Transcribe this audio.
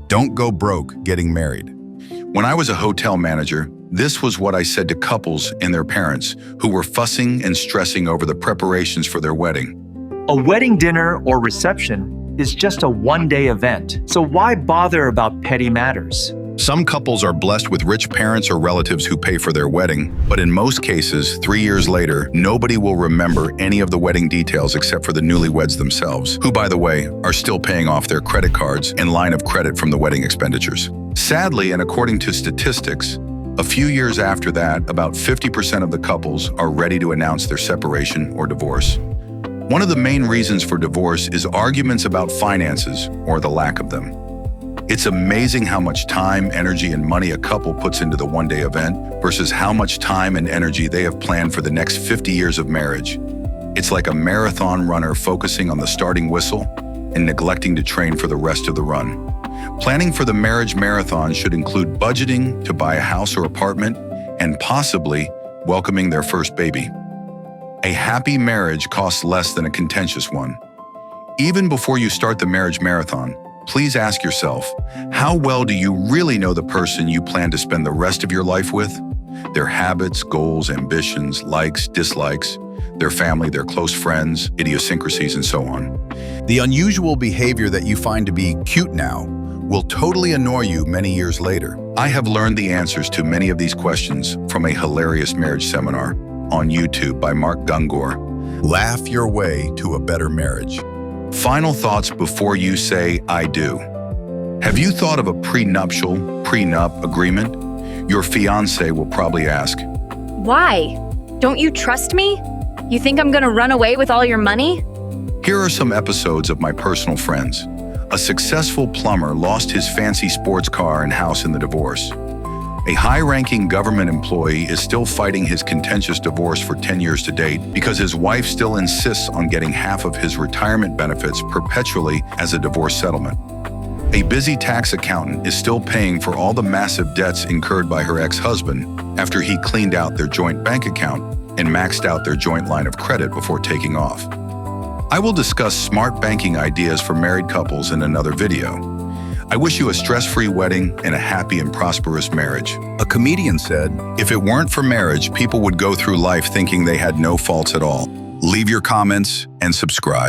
Don't go broke getting married. When I was a hotel manager, this was what I said to couples and their parents who were fussing and stressing over the preparations for their wedding. A wedding dinner or reception is just a one-day event, so why bother about petty matters? Some couples are blessed with rich parents or relatives who pay for their wedding, but in most cases, 3 years later, nobody will remember any of the wedding details except for the newlyweds themselves, who, by the way, are still paying off their credit cards and line of credit from the wedding expenditures. Sadly, and according to statistics, a few years after that, about 50% of the couples are ready to announce their separation or divorce. One of the main reasons for divorce is arguments about finances or the lack of them. It's amazing how much time, energy, and money a couple puts into the one-day event versus how much time and energy they have planned for the next 50 years of marriage. It's like a marathon runner focusing on the starting whistle and neglecting to train for the rest of the run. Planning for the marriage marathon should include budgeting to buy a house or apartment and possibly welcoming their first baby. A happy marriage costs less than a contentious one. Even before you start the marriage marathon, please ask yourself, how well do you really know the person you plan to spend the rest of your life with? Their habits, goals, ambitions, likes, dislikes, their family, their close friends, idiosyncrasies, and so on. The unusual behavior that you find to be cute now will totally annoy you many years later. I have learned the answers to many of these questions from a hilarious marriage seminar on YouTube by Mark Gungor. Laugh your way to a better marriage. Final thoughts before you say, I do. Have you thought of a prenup agreement? Your fiancé will probably ask, Why? Don't you trust me? You think I'm gonna run away with all your money? Here are some episodes of my personal friends. A successful plumber lost his fancy sports car and house in the divorce. A high-ranking government employee is still fighting his contentious divorce for 10 years to date because his wife still insists on getting half of his retirement benefits perpetually as a divorce settlement. A busy tax accountant is still paying for all the massive debts incurred by her ex-husband after he cleaned out their joint bank account and maxed out their joint line of credit before taking off. I will discuss smart banking ideas for married couples in another video. I wish you a stress-free wedding and a happy and prosperous marriage. A comedian said, If it weren't for marriage, people would go through life thinking they had no faults at all. leave your comments and subscribe.